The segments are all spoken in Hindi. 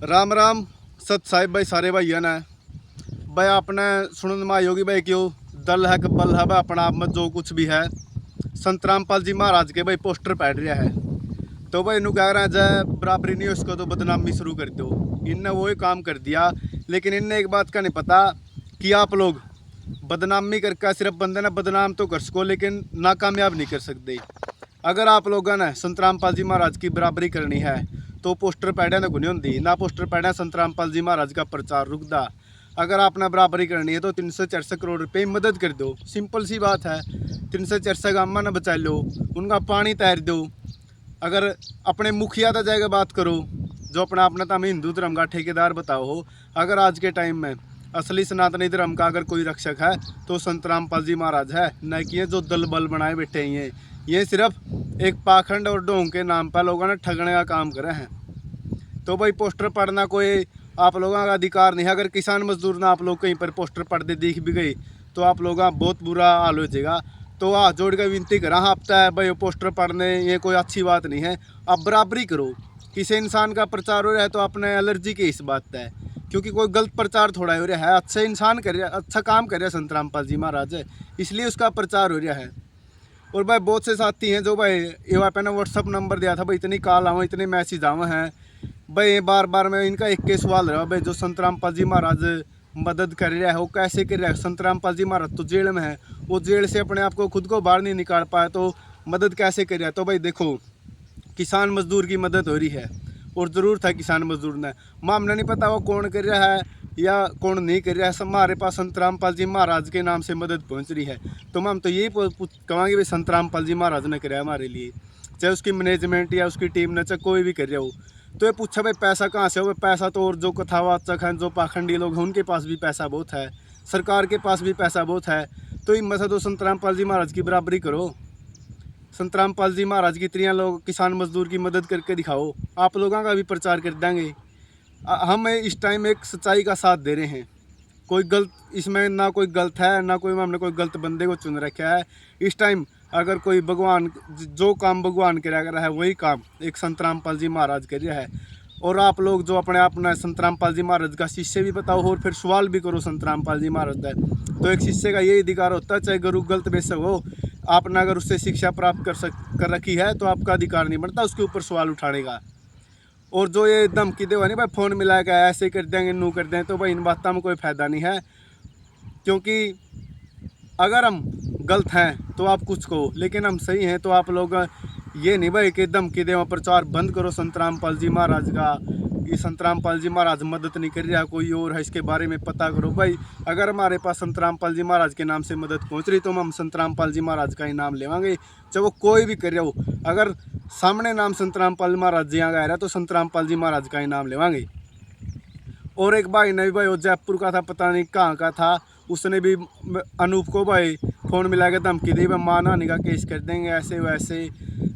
राम राम सत साहिब भाई सारे भाइयों ने भाई आपने सुनने में आई होगी भाई क्यों दल है कब्बल है भाई अपना आप में जो कुछ भी है संत रामपाल जी महाराज के भाई पोस्टर पैड रहा है। तो भाई इन्हों कह रहे हैं जय बराबरी नहीं उसको तो बदनामी शुरू कर दो। इनने वही काम कर दिया, लेकिन इनने एक बात का नहीं पता कि आप लोग बदनामी करके सिर्फ बंदे ने बदनाम तो कर सको लेकिन नाकामयाब नहीं कर सकते। अगर आप लोगों ने संत रामपाल जी महाराज की बराबरी करनी है तो पोस्टर पैड़ा ने गुनी होंगी ना, पोस्टर पैड़ा संत रामपाल जी महाराज का प्रचार रुकदा। अगर आपने बराबरी करनी है तो 300-400 करोड़ रुपये मदद कर दो, सिंपल सी बात है। 300-400 गामा ने बचा लो, उनका पानी तैर दो। अगर अपने मुखिया तो जाएगा बात करो जो अपना अपना तो हमें हिंदू धर्म का ठेकेदार बताओ हो। अगर आज के टाइम में असली सनातनी धर्म का अगर कोई रक्षक है तो संत रामपाल जी महाराज है, न कि ये जो दल बल बनाए बैठे हैं। ये सिर्फ एक पाखंड और ढोंग के नाम पर लोगों ने ठगने का काम करे हैं। तो भाई पोस्टर पढ़ना कोई आप लोगों का अधिकार नहीं है। अगर किसान मजदूर ना आप लोग कहीं पर पोस्टर पढ़ते दिख भी गई तो आप लोगों का बहुत बुरा हाल हो जाएगा। तो हाथ जोड़ कर विनती करा हफ्ता है भाई पोस्टर पढ़ने ये कोई अच्छी बात नहीं है। आप बराबरी करो, किसी इंसान का प्रचार हो रहा है तो अपने एलर्जी की इस बात है, क्योंकि कोई गलत प्रचार थोड़ा हो रहा है। अच्छा इंसान कर रहा है, अच्छा काम कर रहा है संत रामपाल जी महाराज, इसलिए उसका प्रचार हो रहा है। और भाई बहुत से साथी हैं जो भाई ये वहाँ पे ना व्हाट्सअप नंबर दिया था भाई, इतनी कॉल आवे इतने मैसेज आवे हैं भाई। बार बार मैं इनका एक के सवाल रहा भाई, जो संत रामपाल जी महाराज मदद कर रहा है वो कैसे कर रहा है। संत रामपाल जी महाराज तो जेल में है, वो जेल से अपने आप को खुद को बाहर नहीं निकाल पाया तो मदद कैसे कर रहा है। तो भाई देखो किसान मजदूर की मदद हो रही है और ज़रूरत है किसान मजदूर ने। मामला नहीं पता वो कौन कर रहा है या कौन नहीं कर रहा है, सब हमारे पास संत रामपाल जी महाराज के नाम से मदद पहुंच रही है। तो हम तो यही कहेंगे भाई संत रामपाल जी महाराज ने कराया हमारे लिए, चाहे उसकी मैनेजमेंट या उसकी टीम ने चाहे कोई भी कर रहा हो। तो ये पूछा भाई पैसा कहाँ से हो, भाई पैसा तो और जो कथावाचक हैं जो पाखंडी लोग हैं उनके पास भी पैसा बहुत है, सरकार के पास भी पैसा बहुत है। तो हिम्मत से तो संत रामपाल जी महाराज की बराबरी करो, संत रामपाल जी महाराज की तरह लोग किसान मजदूर की मदद करके दिखाओ, आप लोगों का भी प्रचार कर देंगे। हम इस टाइम एक सच्चाई का साथ दे रहे हैं, कोई गलत इसमें ना कोई गलत है ना कोई हमने कोई गलत बंदे को चुन रखा है। इस टाइम अगर कोई भगवान जो काम भगवान करा रहा है वही काम एक संत रामपाल जी महाराज कर रहा है। और आप लोग जो अपने अपना संत रामपाल जी महाराज का शिष्य भी बताओ और फिर सवाल भी करो संत रामपाल जी महाराज का। तो एक शिष्य का यही अधिकार होता है, चाहे गुरु गलत बेशक हो, आपने अगर उससे शिक्षा प्राप्त कर रखी है तो आपका अधिकार नहीं बनता उसके ऊपर सवाल उठाने का। और जो ये धमकी दे नहीं भाई फ़ोन मिलाएगा ऐसे कर देंगे नू कर देंगे, तो भाई इन बातों में कोई फ़ायदा नहीं है। क्योंकि अगर हम गलत हैं तो आप कुछ कहो, लेकिन हम सही हैं तो आप लोग ये नहीं भाई कि धमकी दे प्रचार बंद करो संत रामपाल जी महाराज का। ये संत रामपाल जी महाराज मदद नहीं कर रहा कोई और है, इसके बारे में पता करो भाई। अगर हमारे पास संत रामपाल जी महाराज के नाम से मदद पहुंच रही तो हम संत रामपाल जी महाराज का ही नाम लेवांगे, चाहे वो कोई भी कर रहा हो। अगर सामने नाम संत रामपाल महाराज जी आ रहा है तो संत रामपाल जी महाराज का ही नाम लेवांगे। और एक भाई ने भी भाई वो जयपुर का था, पता नहीं कहाँ का था, उसने भी अनूप को भाई फ़ोन मिला के धमकी दी भाई मां नानी का केस कर देंगे ऐसे वैसे।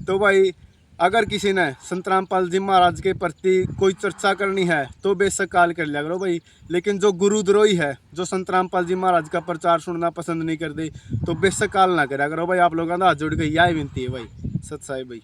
तो भाई अगर किसी ने संत रामपाल जी महाराज के प्रति कोई चर्चा करनी है तो बेशक कॉल कर लिया करो भाई। लेकिन जो गुरुद्रोही है जो संत रामपाल जी महाराज का प्रचार सुनना पसंद नहीं करते तो बेशक कॉल ना करा करो भाई। आप लोगों का हाथ जोड़ के यही विनती है भाई, सत साहिब भाई।